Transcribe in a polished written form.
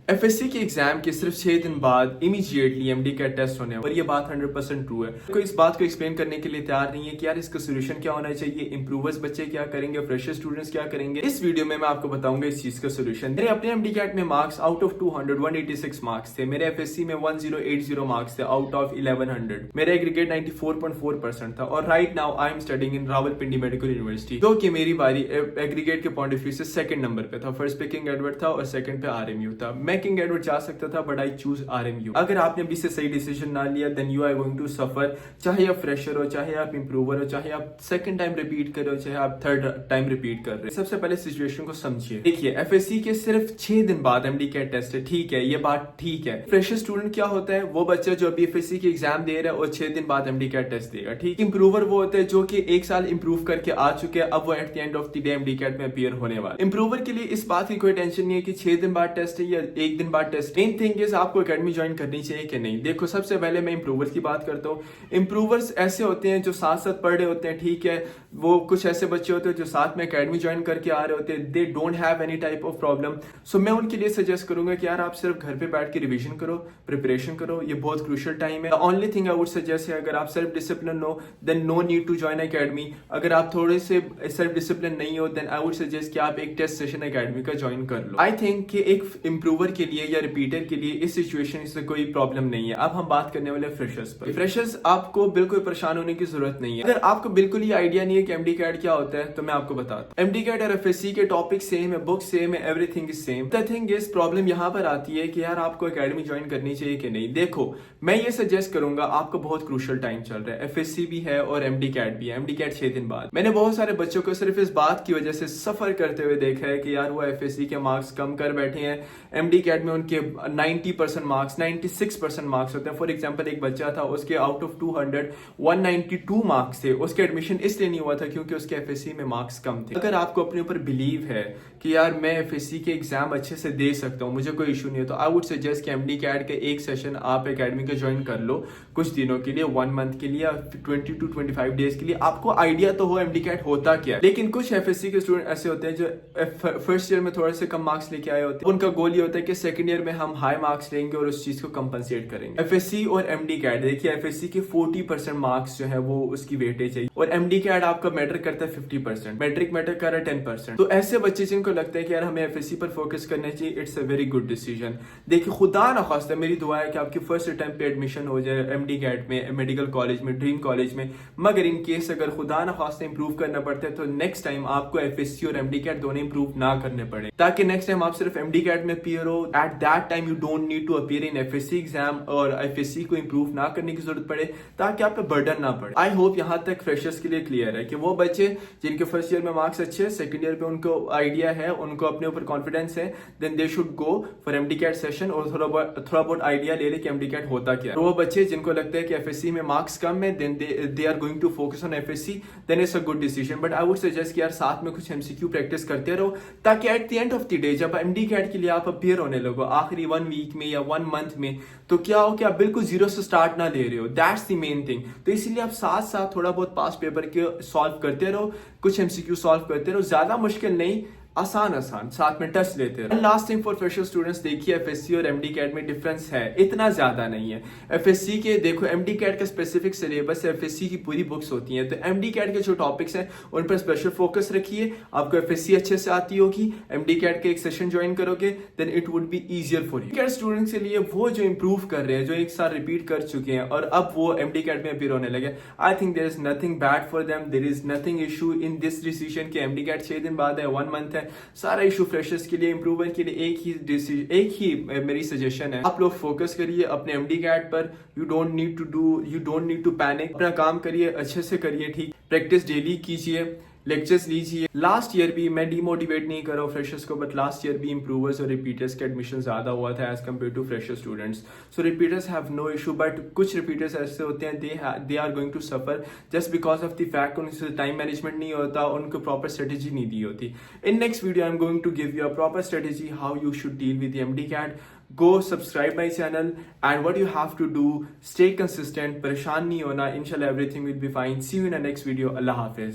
FSc के exam के सिर्फ 6 दिन बाद इमीडिएटली एमडी का टेस्ट होने और ये बात 100% ट्रू है। कोई इस बात को एक्सप्लेन करने के लिए तैयार नहीं है कि यार इसका सोल्यूशन क्या होना चाहिए, इंप्रूवर्स बच्चे क्या करेंगे, फ्रेशर स्टूडेंट्स क्या करेंगे। इस वीडियो में मैं आपको बताऊंगा इस चीज का सोल्यूशन। मेरे अपने एमडी कैट में मार्क्स आउट ऑफ 200 186 मार्क्स थे। मेरे एफएससी में 1080 मार्क्स थे आउट ऑफ 1100। मेरा एग्रीगेट 94.4% था और right now I am studying in Rawalpindi medical university, जो कि मेरी बारी एग्रीगेट के पॉइंट ऑफ व्यू से सेकंड नंबर पे था। फर्स्ट पे किंग एडवर्ड था और सेकंड पे आरएमयू था। मैं किंग एडवर्ड जा सकता था बट आई चूज आरएमयू। अगर आपने अभी से सही डिसीजन ना लिया then you are going to suffer. चाहे आप फ्रेशर हो, चाहे आप इंप्रूवर हो, चाहे आप सेकंड टाइम रिपीट कर रहे हो, चाहे आप थर्ड टाइम रिपीट कर रहे हो। सबसे पहले सिचुएशन को समझिए। देखिए एफएससी के सिर्फ 6 दिन बाद एमडी कैट टेस्ट है, ठीक है, ये बात ठीक है। फ्रेशर स्टूडेंट क्या होता है? वो बच्चा जो अभी एफएससी के एग्जाम दे रहा है और 6 दिन बाद एमडी कैट टेस्ट देगा, ठीक। इंप्रूवर वो होते हैं जो कि 1 साल इंप्रूव करके आ चुके हैं, अब वो at the end of the day MD CAT में अपीयर होने वाले। इंप्रूवर के लिए इस बात की कोई टेंशन नहीं है कि 6 दिन बाद टेस्ट है या 1 दिन बाद टेस्ट। मेन थिंग इज आपको एकेडमी ज्वाइन करनी चाहिए कि नहीं। देखो सबसे पहले मैं इंप्रूवर्स की बात करता हूँ। इंप्रूवर्स ऐसे होते हैं जो साथ साथ पढ़ रहे होते हैं, ठीक है। वो कुछ ऐसे बच्चे होते हैं जो साथ में एकेडमी ज्वाइन करके आ रहे होते हैं, they don't have any type of problem. So मैं उनके लिए सजेस्ट करूंगा कि यार आप सिर्फ घर पे बैठ के रिविजन करो, प्रिपरेशन करो, ये बहुत क्रूशियल टाइम है। Only thing I would suggest है, अगर आप सेल्फ डिसिप्लिन हो then no need to join academy. अगर आप थोड़े से सेल्फ डिसिप्लिन नहीं हो देन आई वुड सजेस्ट कि आप एक टेस्ट सेशन एकेडमी का ज्वाइन कर लो। आई थिंक कि एक इंप्रूवर के लिए या रिपीटर के लिए इस सिचुएशन से कोई प्रॉब्लम नहीं है। अब हम बात करने वाले फ्रेशर्स पर। फ्रेशर्स आपको बिल्कुल परेशान होने की जरूरत नहीं है। अगर आपको बिल्कुल ही आइडिया नहीं है कि एमडी कैट क्या होता है तो मैं आपको बताता हूं। एमडी कैट और एफएससी के टॉपिक सेम है, बुक सेम है, everything is same. The thing is problem यहां पर आती है कि यार आपको एकेडमी ज्वाइन करनी चाहिए कि नहीं। देखो मैं ये सजेस्ट करूंगा, आपको बहुत क्रूशियल टाइम चल रहा है, एफएससी भी है और एमडी कैट भी है। एमडी कैट 6 दिन बाद। मैंने बहुत सारे बच्चों को सिर्फ इस बात की वजह से सफर करते हुए देखा है कि यार वो एफएससी के मार्क्स कम कर बैठे हैं, एमडी कैट में उनके 90% मार्क्स 96% मार्क्स होते हैं। फॉर एग्जांपल एक बच्चा था, उसके आउट ऑफ 200 192 मार्क्स थे। उसके एडमिशन इसलिए नहीं हुआ था क्योंकि उसके एफएससी में मार्क्स कम थे। अगर आपको अपने ऊपर बिलीव है कि यार मैं एफएससी के एग्जाम अच्छे से दे सकता हूं, मुझे कोई इशू नहीं है, तो आई वुड सजेस्ट कि एमडी कैट के एक सेशन आप एकेडमी का ज्वाइन कर लो कुछ दिनों के लिए, 1 मंथ के लिए, 20 to 25 डेज के लिए। आपको आइडिया तो हो एमडी कैट होता क्या है। लेकिन कुछ एफएससी के स्टूडेंट ऐसे होते हैं जो फर्स्ट ईयर में थोड़े से कम मार्क्स लेके आए होते हैं। उनका गोल ये होता है कि सेकंड ईयर में हम हाई मार्क्स लेंगे और उस चीज को कंपनसेट करेंगे। एफएससी और एमडी कैट, देखिए एफएससी के 40% मार्क्स जो है वो उसकी वेटेज है और एमडी कैट आपका मैटर करता है 50%, मैट्रिक मैटर कर रहा है 10%। तो ऐसे बच्चे जिनको लगता है कि यार हमें एफएससी पर फोकस करना चाहिए, it's a very good decision. देखिए खुदा ना खास्ता मेरी दुआ है कि आपकी फर्स्ट अटेम्प्ट पे एडमिशन हो जाए एमडी कैट में, मेडिकल कॉलेज में, ड्रीम कॉलेज में। मगर इन केस अगर खुदा ना खास्ता इंप्रूव करना पड़ता है तो नेक्स्ट टाइम आपको एफएससी और एमडी कैट दोनों इंप्रूव ना करने पड़े, ताकि नेक्स्ट टाइम आप सिर्फ एमडी कैट में अपीयर हो। At that time you don't need to appear in FSC exam और एफएससी को इंप्रूव ना करने की जरूरत पड़े, ताकि आप पे बर्डन ना पड़े। आई होप यहाँ तक फ्रेशर्स के लिए क्लियर है कि वो बच्चे जिनके फर्स्ट ईयर में मार्क्स अच्छे हैं, सेकंड ईयर पे उनको आइडिया है, उनको अपने ऊपर कॉन्फिडेंस है, then they should go for MD CAT session और थोड़ा बहुत आइडिया ले ले कि एमडी कैट होता क्या है। तो वो बच्चे जिनको लगता है कि एफएससी में मार्क्स कम है then they are going to focus on FSC, then it's a good decision. But I would suggest कि यार साथ में कुछ एमसीक्यू प्रैक्टिस करते रहो, ताकि eight the end of the day जब एमडी कैट के लिए आप अपीयर होने लगो आखिरी 1 वीक में या 1 मंथ में, तो क्या हो कि आप बिल्कुल जीरो से स्टार्ट ना ले रहे हो। That's the main thing. तो इसीलिए आप साथ साथ थोड़ा बहुत पास पेपर के सॉल्व करते रहो, कुछ एमसीक्यू सॉल्व करते रहो, ज्यादा मुश्किल नहीं, आसान साथ में टच लेते रहो। Last thing for fresher students, देखिए एफएससी और एमडी कैट में डिफरेंस है, इतना ज्यादा नहीं है। एफएससी के देखो एमडी कैट का स्पेसिफिक सिलेबस है, एफएससी की पूरी बुक्स होती हैं, तो एमडी कैट के जो टॉपिक्स हैं उन पर स्पेशल फोकस रखिए। आपको एफएससी अच्छे से आती होगी, एमडी कैट के एक सेशन ज्वाइन करोगे then it would be easier for you. CAT students के लिए वो जो इंप्रूव कर रहे हैं, जो एक साल रिपीट कर चुके हैं और अब वो एमडी कैट में अपीयर होने लगे, I think there is nothing bad for them, there is nothing issue in this decision कि एमडी कैट 6 दिन बाद है, 1 मंथ है। सारा इशू फ्रेशर्स के लिए, इंप्रूवर के लिए एक ही मेरी सजेशन है, आप लोग फोकस करिए अपने एमडी कैट पर। You don't need to panic, अपना काम करिए, अच्छे से करिए, ठीक। प्रैक्टिस डेली कीजिए, लेक्चर्स लीजिए। लास्ट ईयर भी मैं डीमोटिवेट नहीं कर रहा हूँ फ्रेशर्स को, बट लास्ट ईयर भी इंप्रूवर्स और रिपीटर्स के एडमिशन ज्यादा हुआ था as compare to fresher students. So repeaters have no issue, but कुछ रिपीटर्स ऐसे होते हैं they are going to suffer just because of the fact उनसे टाइम मैनेजमेंट नहीं होता, उनको प्रॉपर स्ट्रेटेजी नहीं दी होती। In next video I am going to give you a proper strategy how you should deal with MD CAT. Go subscribe my channel and what you have to do, stay consistent, परेशान नहीं होना, inshallah everything will be fine. See you in the next video. Allah Hafiz.